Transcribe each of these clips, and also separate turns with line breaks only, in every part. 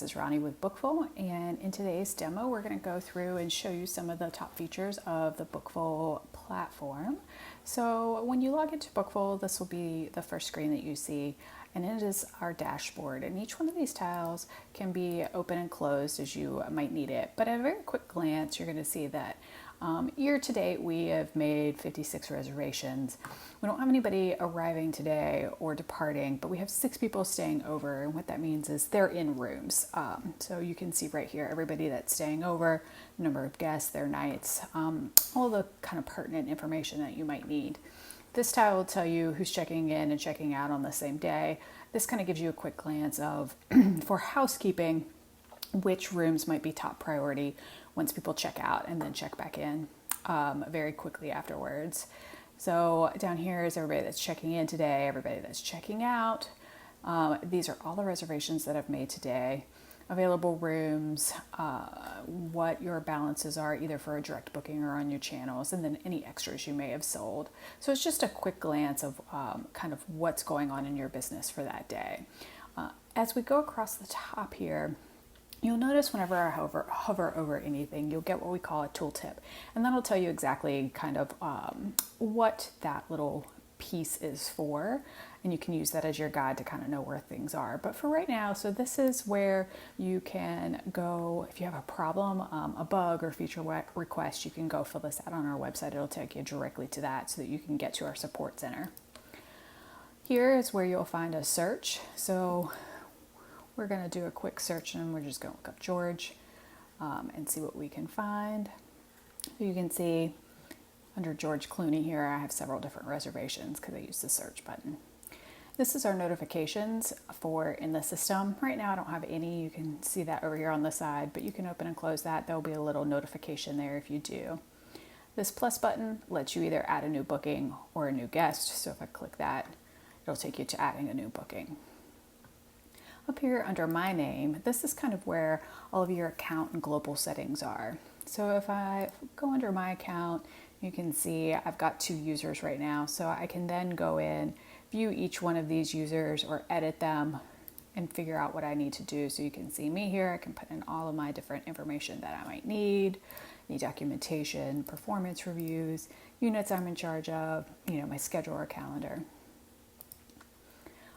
is Ronnie with Bookfull, and in today's demo we're going to go through and show you some of the top features of the Bookfull platform. So when you log into Bookfull, this will be the first screen that you see, and it is our dashboard, and each one of these tiles can be open and closed as you might need it. But at a very quick glance, you're going to see that year to date we have made 56 reservations. We don't have anybody arriving today or departing, but we have 6 people staying over, and what that means is they're in rooms. So you can see right here everybody that's staying over, number of guests, their nights, all the kind of pertinent information that you might need. This tile will tell you who's checking in and checking out on the same day. This kind of gives you a quick glance of, for housekeeping, which rooms might be top priority once people check out and then check back in very quickly afterwards. So down here is everybody that's checking in today, everybody that's checking out. These are all the reservations that I've made today. Available rooms, what your balances are either for a direct booking or on your channels, and then any extras you may have sold. So it's just a quick glance of kind of what's going on in your business for that day. As we go across the top here, you'll notice whenever I hover over anything, you'll get what we call a tooltip, and that'll tell you exactly kind of what that little piece is for, and you can use that as your guide to kind of know where things are. But for right now, so this is where you can go if you have a problem, a bug or feature request, you can go fill this out on our website. It'll take you directly to that so that you can get to our support center. Here is where you'll find a search. So we're going to do a quick search, and we're just going to look up George and see what we can find. So you can see under George Clooney here, I have several different reservations because I use the search button. This is our notifications for in the system. Right now I don't have any. You can see that over here on the side, but you can open and close that. There'll be a little notification there if you do. This plus button lets you either add a new booking or a new guest. So if I click that, it'll take you to adding a new booking. Up here under my name, this is kind of where all of your account and global settings are. So if I go under my account, you can see I've got 2 users right now. So I can then go in, view each one of these users or edit them and figure out what I need to do. So you can see me here. I can put in all of my different information that I might need, any documentation, performance reviews, units I'm in charge of, my schedule or calendar.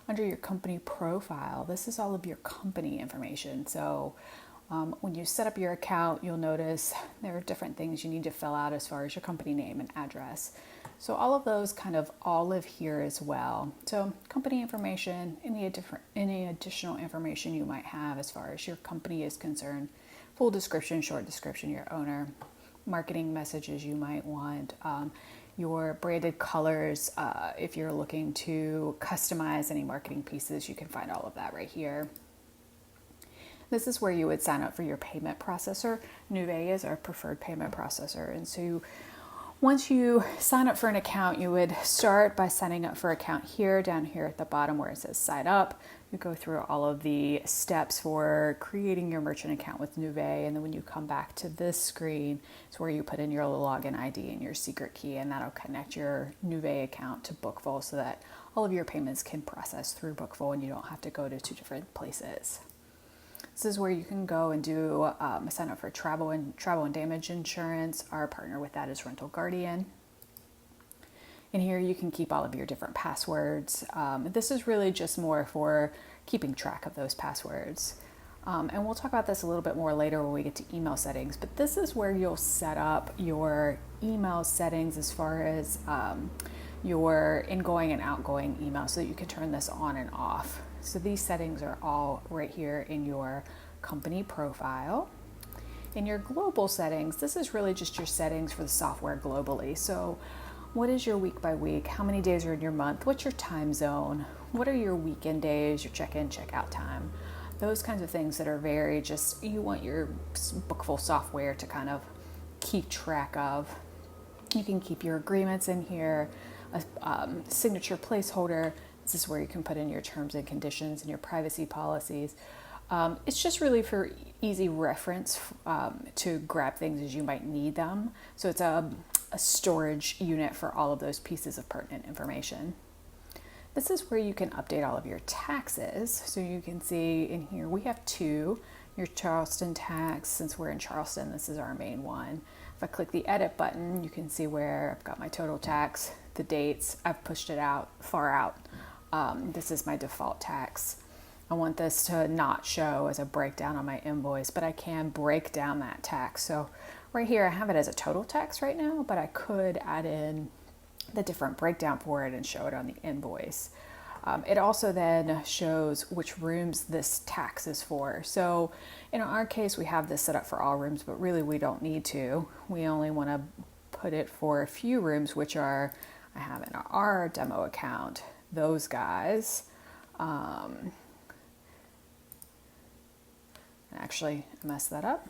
Under your company profile, this is all of your company information. So when you set up your account, you'll notice there are different things you need to fill out as far as your company name and address. So all of those kind of all live here as well. So company information, any additional information you might have as far as your company is concerned, full description, short description, your owner, marketing messages you might want, your branded colors, if you're looking to customize any marketing pieces, you can find all of that right here. This is where you would sign up for your payment processor. Nuvei is our preferred payment processor. And so once you sign up for an account, you would start by signing up for account here, down here at the bottom where it says sign up. You go through all of the steps for creating your merchant account with Nuvei. And then when you come back to this screen, it's where you put in your login ID and your secret key, and that'll connect your Nuvei account to Bookfull so that all of your payments can process through Bookfull and you don't have to go to 2 different places. This is where you can go and do sign up for travel and damage insurance. Our partner with that is Rental Guardian. In here you can keep all of your different passwords. This is really just more for keeping track of those passwords. And we'll talk about this a little bit more later when we get to email settings, but this is where you'll set up your email settings as far as your ingoing and outgoing email so that you can turn this on and off. So these settings are all right here in your company profile. In your global settings, this is really just your settings for the software globally. So what is your week by week? How many days are in your month? What's your time zone? What are your weekend days, your check-in, check-out time? Those kinds of things that are very just, you want your Bookfull software to kind of keep track of. You can keep your agreements in here, a signature placeholder. This is where you can put in your terms and conditions and your privacy policies. It's just really for easy reference to grab things as you might need them. So it's a storage unit for all of those pieces of pertinent information. This is where you can update all of your taxes. So you can see in here, we have 2 your Charleston tags. Since we're in Charleston, this is our main one. If I click the edit button, you can see where I've got my total tax, the dates. I've pushed it out far out. This is my default tax. I want this to not show as a breakdown on my invoice, but I can break down that tax. So right here, I have it as a total tax right now, but I could add in the different breakdown for it and show it on the invoice. It also then shows which rooms this tax is for. So in our case, we have this set up for all rooms, but really we don't need to. We only want to put it for a few rooms, which are, I have in our demo account, those guys. Actually, I messed that up.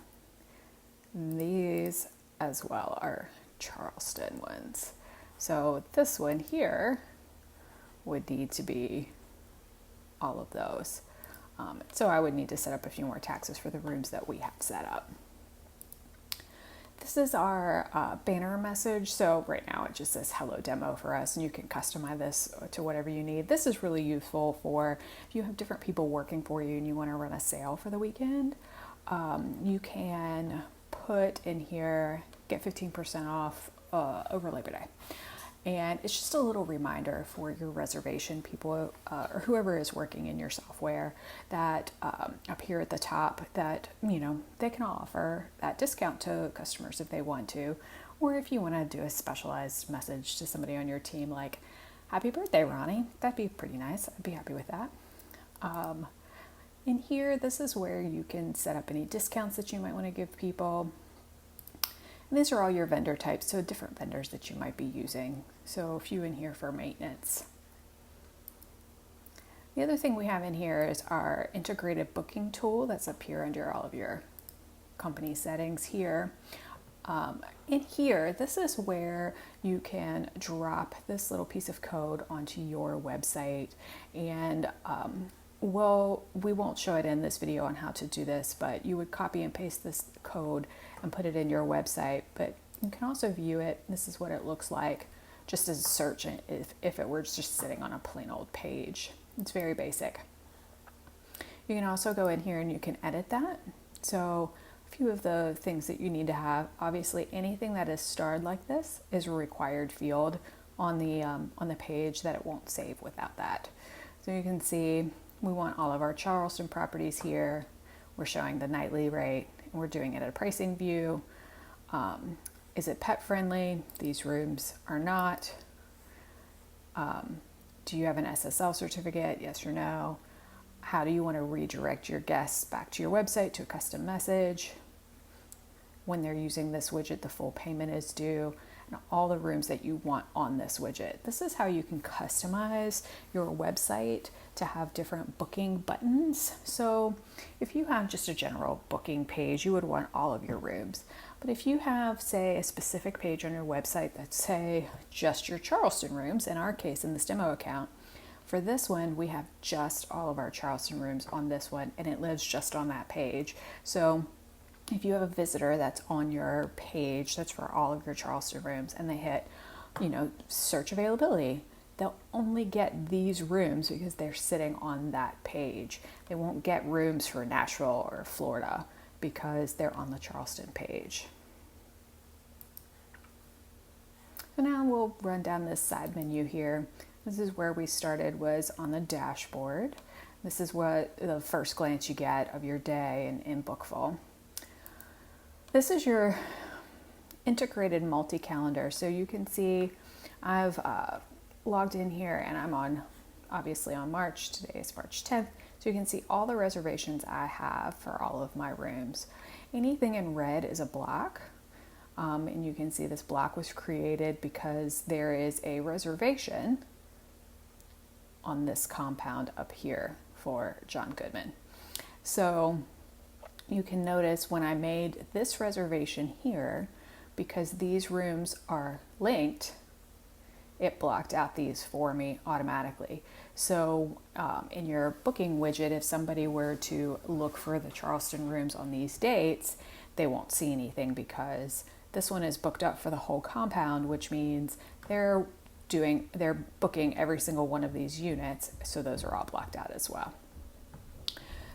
These as well are Charleston ones. So this one here would need to be all of those. So I would need to set up a few more taxes for the rooms that we have set up. This is our banner message. So right now it just says hello demo for us, and you can customize this to whatever you need. This is really useful for if you have different people working for you and you want to run a sale for the weekend. You can put in here, get 15% off over Labor Day. And it's just a little reminder for your reservation people or whoever is working in your software that up here at the top that, you know, they can offer that discount to customers if they want to, or if you want to do a specialized message to somebody on your team like, happy birthday, Ronnie. That'd be pretty nice. I'd be happy with that. In here, this is where you can set up any discounts that you might want to give people. And these are all your vendor types, so different vendors that you might be using. So a few in here for maintenance. The other thing we have in here is our integrated booking tool that's up here under all of your company settings here. In here, this is where you can drop this little piece of code onto your website. And well, we won't show it in this video on how to do this, but you would copy and paste this code and put it in your website. But you can also view it. This is what it looks like just as a search if it were just sitting on a plain old page. It's very basic. You can also go in here and you can edit that. So a few of the things that you need to have, obviously anything that is starred like this is a required field on the page that it won't save without that. So you can see we want all of our Charleston properties here. We're showing the nightly rate, and we're doing it at a pricing view. Is it pet friendly? These rooms are not. Do you have an SSL certificate? Yes or no? How do you want to redirect your guests back to your website to a custom message? When they're using this widget, the full payment is due. And all the rooms that you want on this widget. This is how you can customize your website to have different booking buttons. So if you have just a general booking page, you would want all of your rooms. But if you have, say, a specific page on your website that's, say, just your Charleston rooms, in our case, in this demo account, for this one, we have just all of our Charleston rooms on this one, and it lives just on that page. So if you have a visitor that's on your page, that's for all of your Charleston rooms, and they hit, you know, search availability, they'll only get these rooms because they're sitting on that page. They won't get rooms for Nashville or Florida because they're on the Charleston page. So now we'll run down this side menu here. This is where we started, was on the dashboard. This is what the first glance you get of your day in Bookfull. This is your integrated multi-calendar. So you can see I've logged in here and I'm on, obviously on March. Today is March 10th. So you can see all the reservations I have for all of my rooms. Anything in red is a block. And you can see this block was created because there is a reservation on this compound up here for John Goodman. So you can notice when I made this reservation here, because these rooms are linked, it blocked out these for me automatically. So in your booking widget, if somebody were to look for the Charleston rooms on these dates, they won't see anything because this one is booked up for the whole compound, which means they're booking every single one of these units. So those are all blocked out as well.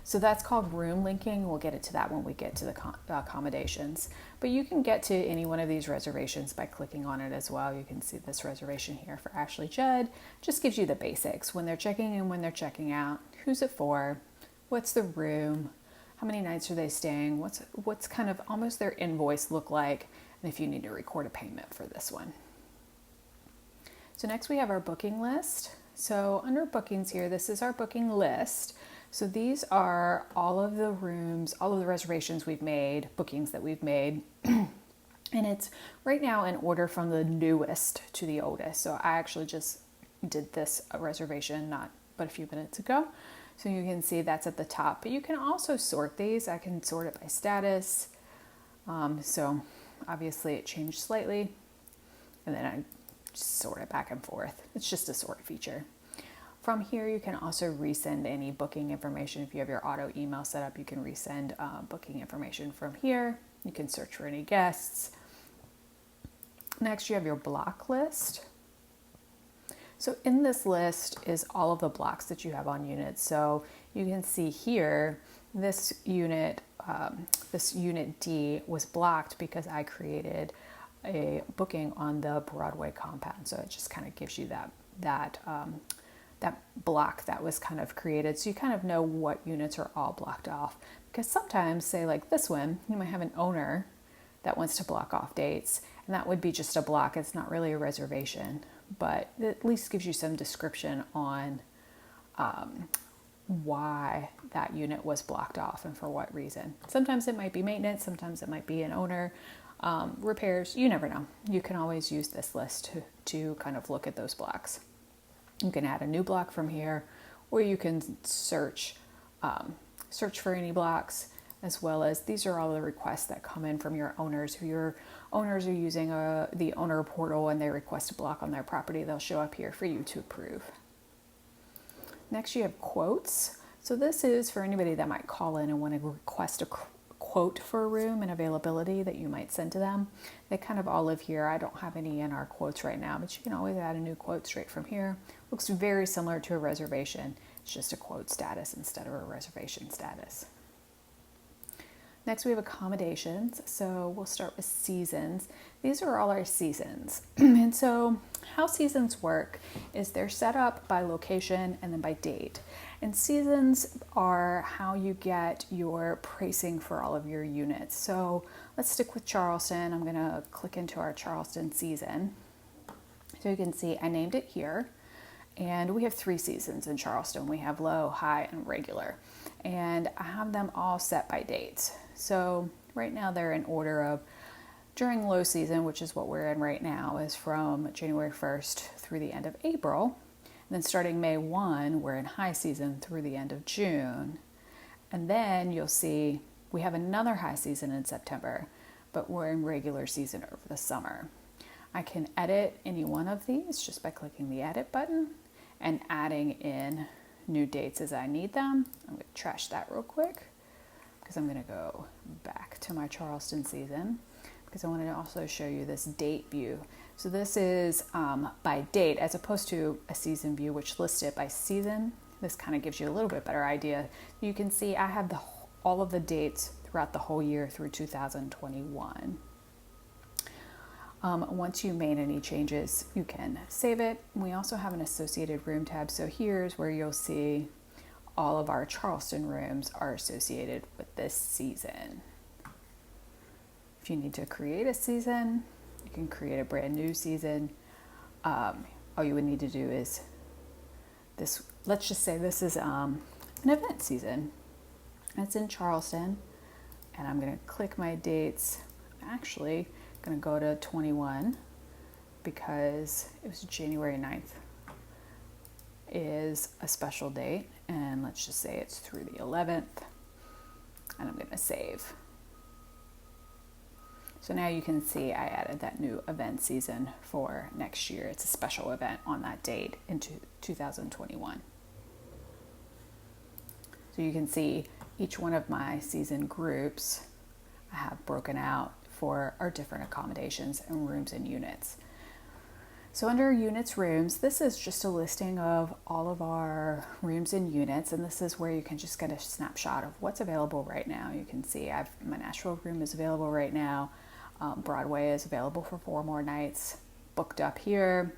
So that's called room linking. We'll get into that when we get to the accommodations. But you can get to any one of these reservations by clicking on it as well. You can see this reservation here for Ashley Judd. Just gives you the basics. When they're checking in, when they're checking out, who's it for, what's the room, how many nights are they staying, what's kind of almost their invoice look like, and if you need to record a payment for this one. So next we have our booking list. So under bookings here, this is our booking list. So these are all of the rooms, all of the reservations we've made, bookings that we've made. And it's right now in order from the newest to the oldest. So I actually just did this reservation not but a few minutes ago. So you can see that's at the top. But you can also sort these. I can sort it by status. So obviously it changed slightly. And then I just sort it back and forth. It's just a sort feature. From here, you can also resend any booking information. If you have your auto email set up, you can resend booking information from here. You can search for any guests. Next, you have your block list. So in this list is all of the blocks that you have on units. So you can see here, this unit D was blocked because I created a booking on the Broadway compound. So it just kind of gives you that block that was kind of created, so you kind of know what units are all blocked off. Because sometimes, say like this one, you might have an owner that wants to block off dates, and that would be just a block. It's not really a reservation, but it at least gives you some description on why that unit was blocked off and for what reason. Sometimes it might be maintenance, sometimes it might be an owner, repairs, you never know. You can always use this list to kind of look at those blocks. You can add a new block from here, or you can search for any blocks, as well as these are all the requests that come in from your owners. Who your owners are using the owner portal and they request a block on their property, they'll show up here for you to approve. Next, you have quotes. So this is for anybody that might call in and want to request a quote for a room and availability that you might send to them. They kind of all live here. I don't have any in our quotes right now, but you can always add a new quote straight from here. Looks very similar to a reservation. It's just a quote status instead of a reservation status. Next, we have accommodations. So we'll start with seasons. These are all our seasons. And so how seasons work is they're set up by location and then by date. And seasons are how you get your pricing for all of your units. So let's stick with Charleston. I'm gonna click into our Charleston season. So you can see I named it here. And we have 3 seasons in Charleston. We have low, high, and regular. And I have them all set by dates. So right now they're in order of during low season, which is what we're in right now, is from January 1st through the end of April. And then starting May 1, we're in high season through the end of June. And then you'll see we have another high season in September, but we're in regular season over the summer. I can edit any one of these just by clicking the edit button and adding in new dates as I need them. I'm going to trash that real quick because I'm going to go back to my Charleston season because I want to also show you this date view. So this is by date as opposed to a season view, which lists it by season. This kind of gives you a little bit better idea. You can see I have all of the dates throughout the whole year through 2021. Once you made any changes, you can save it. We also have an associated room tab. So here's where you'll see all of our Charleston rooms are associated with this season. If you need to create a season, you can create a brand new season. All you would need to do is this. Let's just say this is an event season. It's in Charleston, and I'm going to click my dates. Actually, going to go to 21 because it was January 9th is a special date, and let's just say it's through the 11th, and I'm going to save. So now you can see I added that new event season for next year. It's a special event on that date into 2021. So you can see each one of my season groups I have broken out for our different accommodations and rooms and units. So under units rooms, this is just a listing of all of our rooms and units, and this is where you can just get a snapshot of what's available right now. You can see my Nashville room is available right now. Broadway is available for 4 more nights, booked up here,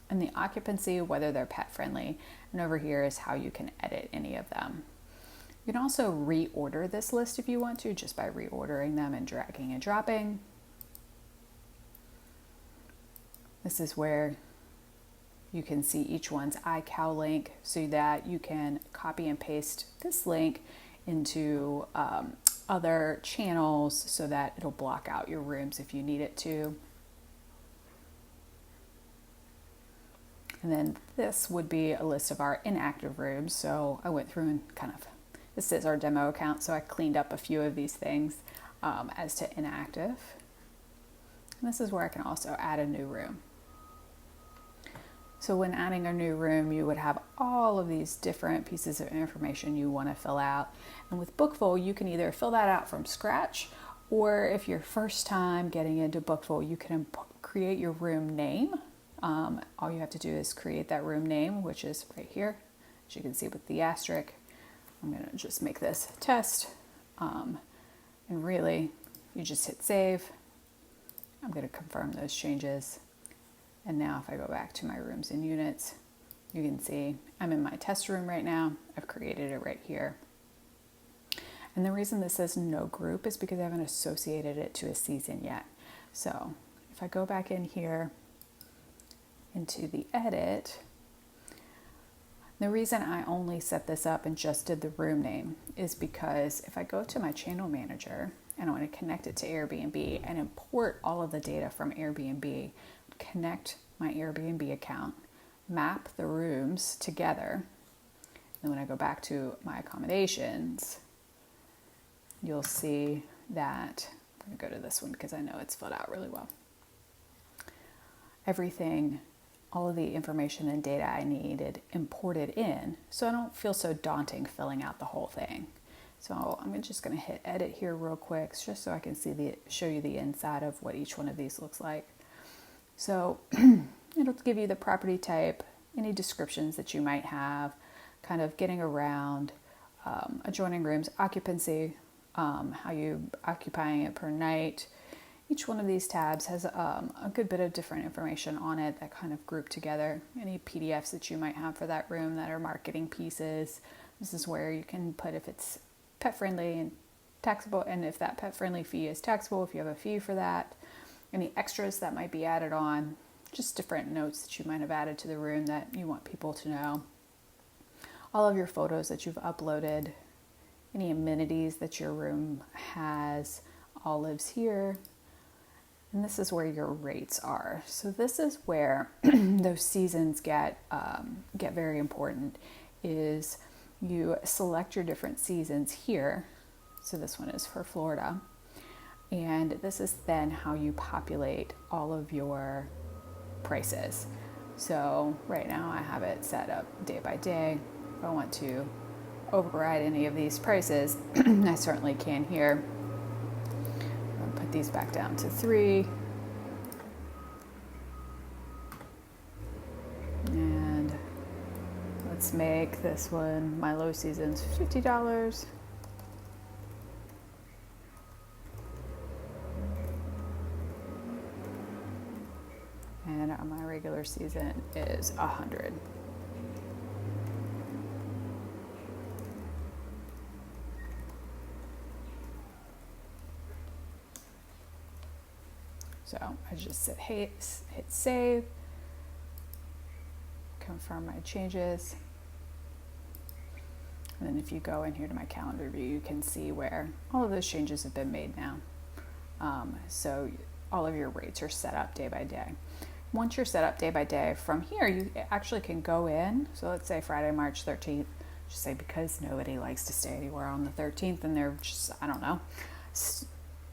and the occupancy, whether they're pet friendly, and over here is how you can edit any of them. You can also reorder this list if you want to, just by reordering them and dragging and dropping. This is where you can see each one's ICal link so that you can copy and paste this link into other channels so that it'll block out your rooms if you need it to. And then this would be a list of our inactive rooms. So I went through and this is our demo account, so I cleaned up a few of these things as to inactive. And this is where I can also add a new room. So when adding a new room, you would have all of these different pieces of information you want to fill out. And with Bookfull, you can either fill that out from scratch, or if you're first time getting into Bookfull, you can create your room name. All you have to do is create that room name, which is right here, as you can see with the asterisk. I'm going to just make this test. And really, you just hit save. I'm going to confirm those changes. And now if I go back to my rooms and units, you can see I'm in my test room right now. I've created it right here. And the reason this says no group is because I haven't associated it to a season yet. So if I go back in here into the edit, the reason I only set this up and just did the room name is because if I go to my channel manager and I want to connect it to Airbnb and import all of the data from Airbnb, connect my Airbnb account, map the rooms together, and when I go back to my accommodations, you'll see that I'm going to go to this one because I know it's filled out really well. Everything, all of the information and data I needed imported in, so I don't feel so daunting filling out the whole thing. So I'm just going to hit edit here real quick, just so I can show you the inside of what each one of these looks like. So it'll give you the property type, any descriptions that you might have, kind of getting around, adjoining rooms, occupancy, how you occupying it per night. Each one of these tabs has a good bit of different information on it that kind of group together any PDFs that you might have for that room that are marketing pieces. This is where you can put if it's pet friendly and taxable, and if that pet friendly fee is taxable, if you have a fee for that. Any extras that might be added on, just different notes that you might have added to the room that you want people to know. All of your photos that you've uploaded, any amenities that your room has, all lives here. And this is where your rates are. So this is where those seasons get very important, is you select your different seasons here. So this one is for Florida. And this is then how you populate all of your prices. So right now I have it set up day by day. If I want to override any of these prices, I certainly can here. I'll put these back down to 3. And let's make this one, my low season's $50. And my regular season is 100. So I just hit save, confirm my changes. And then if you go in here to my calendar view, you can see where all of those changes have been made now. So all of your rates are set up day by day. Once you're set up day by day, from here you actually can go in. So let's say Friday, March 13th, just say because nobody likes to stay anywhere on the 13th and they're just, I don't know,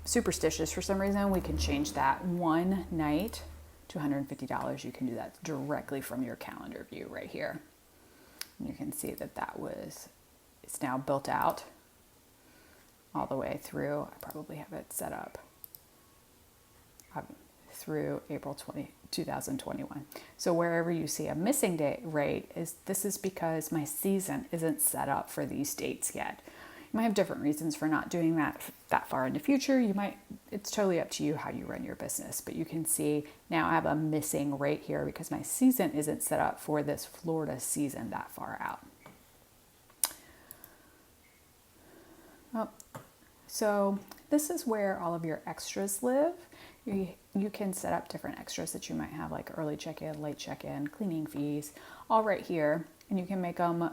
superstitious for some reason, we can change that one night to $150. You can do that directly from your calendar view right here. And you can see that it's now built out all the way through. I probably have it set up through April 2021. So wherever you see a missing date rate, this is because my season isn't set up for these dates yet. You might have different reasons for not doing that far in the future. It's totally up to you how you run your business, but you can see now I have a missing rate here because my season isn't set up for this Florida season that far out. Oh, so this is where all of your extras live. You can set up different extras that you might have, like early check-in, late check-in, cleaning fees, all right here. And you can make them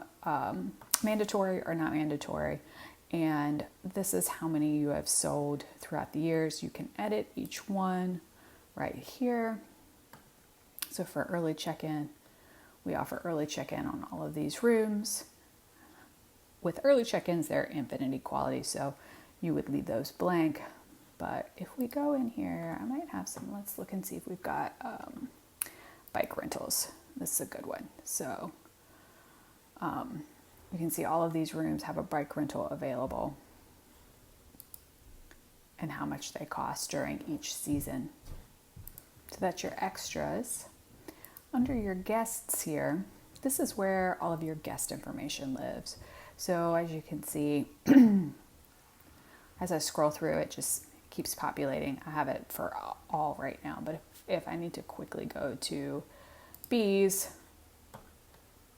mandatory or not mandatory. And this is how many you have sold throughout the years. You can edit each one right here. So for early check-in, we offer early check-in on all of these rooms. With early check-ins, they're infinity quality, so you would leave those blank. But if we go in here, I might have some, let's look and see if we've got bike rentals. This is a good one. So you can see all of these rooms have a bike rental available and how much they cost during each season. So that's your extras. Under your guests here, this is where all of your guest information lives. So as you can see, as I scroll through, it just keeps populating. I have it for all right now, but if I need to quickly go to bees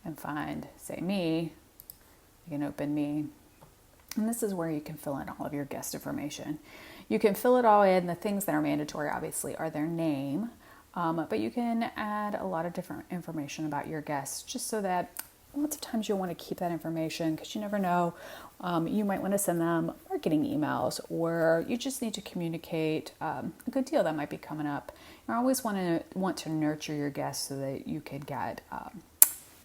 and find, say, me, I can open me. And this is where you can fill in all of your guest information. You can fill it all in. The things that are mandatory, obviously, are their name, but you can add a lot of different information about your guests just so that lots of times you'll want to keep that information because you never know. You might want to send them marketing emails, or you just need to communicate a good deal that might be coming up. You always want to nurture your guests so that you could get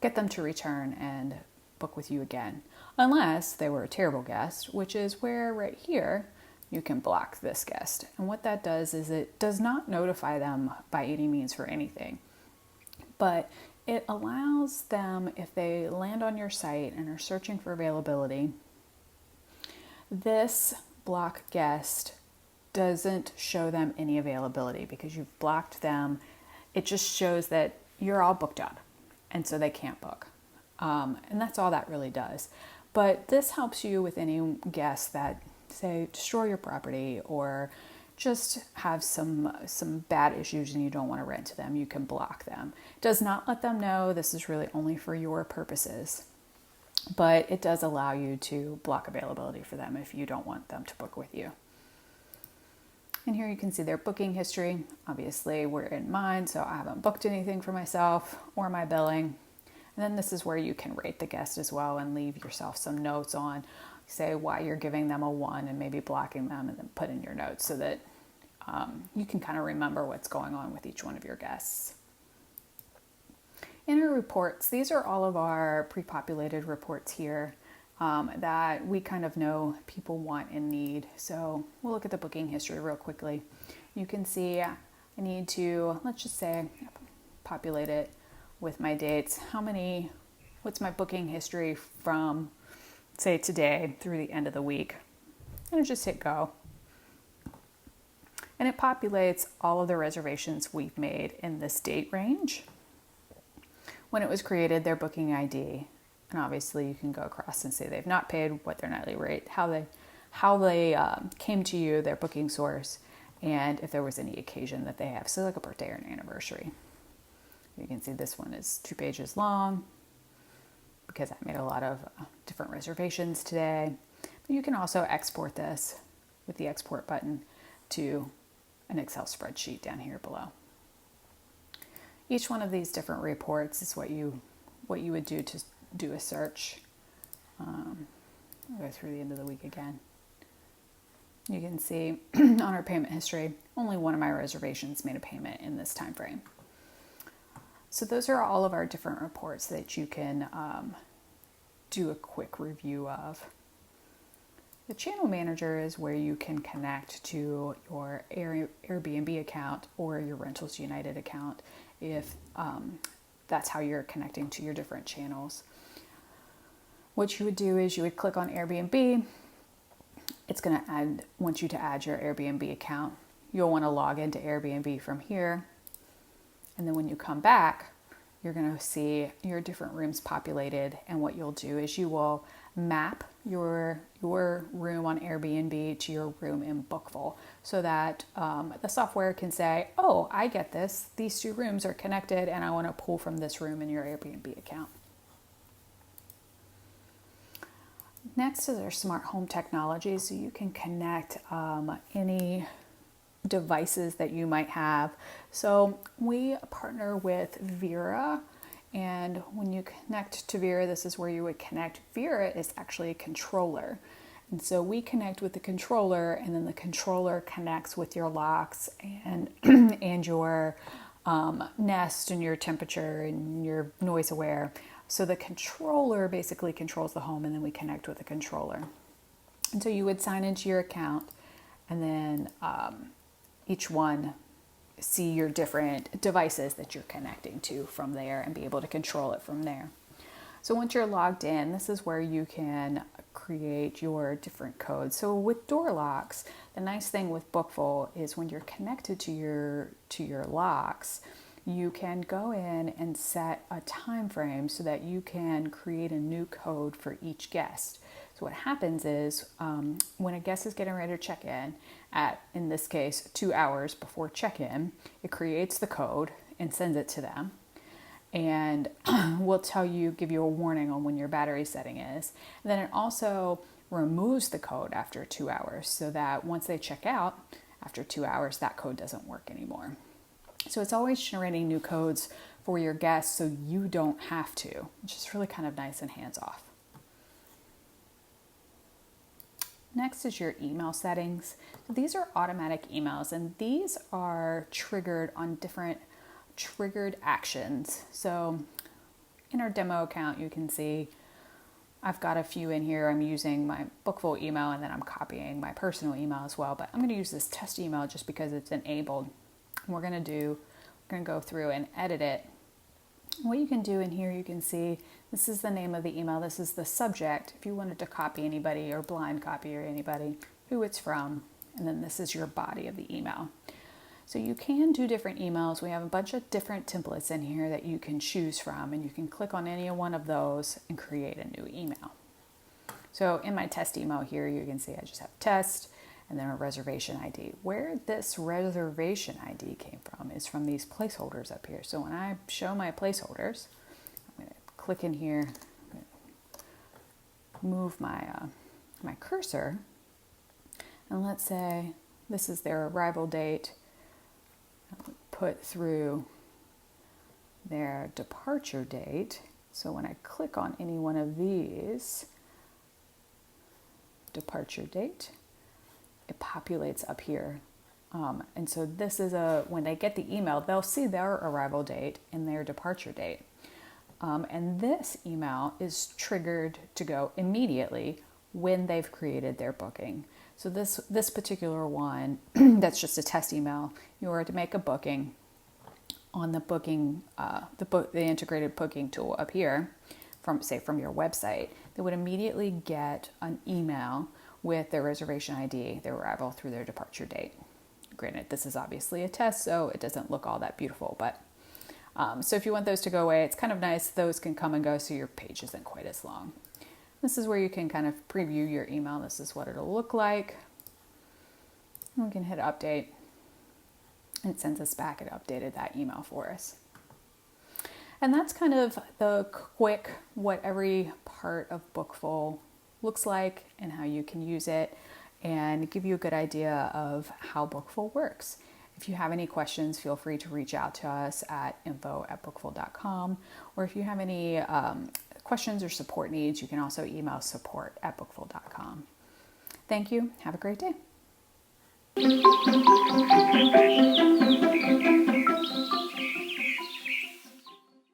them to return and book with you again, unless they were a terrible guest, which is where right here you can block this guest. And what that does is it does not notify them by any means for anything, but it allows them, if they land on your site and are searching for availability, this block guest doesn't show them any availability because you've blocked them. It just shows that you're all booked up, and so they can't book. And that's all that really does. But this helps you with any guests that, say, destroy your property or just have some bad issues and you don't want to rent to them. You can block them. It does not let them know this is really only for your purposes, but it does allow you to block availability for them if you don't want them to book with you. And here you can see their booking history. Obviously, we're in mine, so I haven't booked anything for myself or my billing. And then this is where you can rate the guest as well and leave yourself some notes on, say, why you're giving them a 1 and maybe blocking them, and then put in your notes so that you can kind of remember what's going on with each one of your guests. In our reports, these are all of our pre-populated reports here that we kind of know people want and need. So we'll look at the booking history real quickly. You can see I need to, let's just say, populate it with my dates. What's my booking history from, say, today through the end of the week? And I just hit go. And it populates all of the reservations we've made in this date range. When it was created, their booking ID, and obviously you can go across and say they've not paid, what their nightly rate, how they came to you, their booking source, and if there was any occasion that they have, so like a birthday or an anniversary. You can see this one is 2 pages long because I made a lot of different reservations today. But you can also export this with the export button to an Excel spreadsheet down here below. Each one of these different reports is what you would do to do a search. I'll go through the end of the week again. You can see on our payment history, only one of my reservations made a payment in this time frame. So those are all of our different reports that you can do a quick review of. The channel manager is where you can connect to your Airbnb account or your Rentals United account if that's how you're connecting to your different channels. What you would do is you would click on Airbnb. It's going to want you to add your Airbnb account. you'll want to log into Airbnb from here. And then when you come back, you're going to see your different rooms populated. And what you'll do is you will map your room on Airbnb to your room in Bookfull, so that the software can say, oh, I get this. These two rooms are connected and I want to pull from this room in your Airbnb account. Next is our smart home technology. So you can connect any devices that you might have. So we partner with Veera, and when you connect to Veera, this is where you would connect. Veera is actually a controller. And so we connect with the controller, and then the controller connects with your locks and and your Nest and your temperature and your noise aware. So the controller basically controls the home, and then we connect with the controller. And so you would sign into your account, and then each one see your different devices that you're connecting to from there and be able to control it from there. So once you're logged in, this is where you can create your different codes. So with door locks, the nice thing with Bookfull is when you're connected to your locks, you can go in and set a time frame so that you can create a new code for each guest. So what happens is when a guest is getting ready to check in this case, 2 hours before check-in, it creates the code and sends it to them. And will give you a warning on when your battery setting is. And then it also removes the code after 2 hours, so that once they check out, after 2 hours, that code doesn't work anymore. So it's always generating new codes for your guests so you don't have to, which is really kind of nice and hands-off. Next is your email settings. So these are automatic emails, and these are triggered on different triggered actions. So in our demo account, you can see I've got a few in here. I'm using my Bookfull email, and then I'm copying my personal email as well, but I'm going to use this test email just because it's enabled. And we're going to go through and edit it. What you can do in here, you can see this is the name of the email. This is the subject. If you wanted to copy anybody or blind copy or anybody, who it's from, and then this is your body of the email. So you can do different emails. We have a bunch of different templates in here that you can choose from, and you can click on any one of those and create a new email. So in my test email here, you can see I just have test and then a reservation ID. Where this reservation ID came from is from these placeholders up here. So when I show my placeholders, I'm going to click in here, move my my cursor, and let's say this is their arrival date. Put through their departure date. So when I click on any one of these, departure date, it populates up here. And so this is when they get the email, they'll see their arrival date and their departure date. And this email is triggered to go immediately when they've created their booking. So this particular one, that's just a test email. You were to make a booking on the booking, the integrated booking tool up here, from your website. They would immediately get an email with their reservation ID, their arrival through their departure date. Granted, this is obviously a test, so it doesn't look all that beautiful, but so if you want those to go away, it's kind of nice. Those can come and go, so your page isn't quite as long. This is where you can kind of preview your email. This is what it'll look like. We can hit update. It sends us back. It updated that email for us. And that's kind of the quick what every part of Bookfull looks like and how you can use it, and give you a good idea of how Bookfull works. If you have any questions, feel free to reach out to us at info@bookfull.com, or if you have any questions or support needs, you can also email support@bookfull.com. Thank you. Have a great day.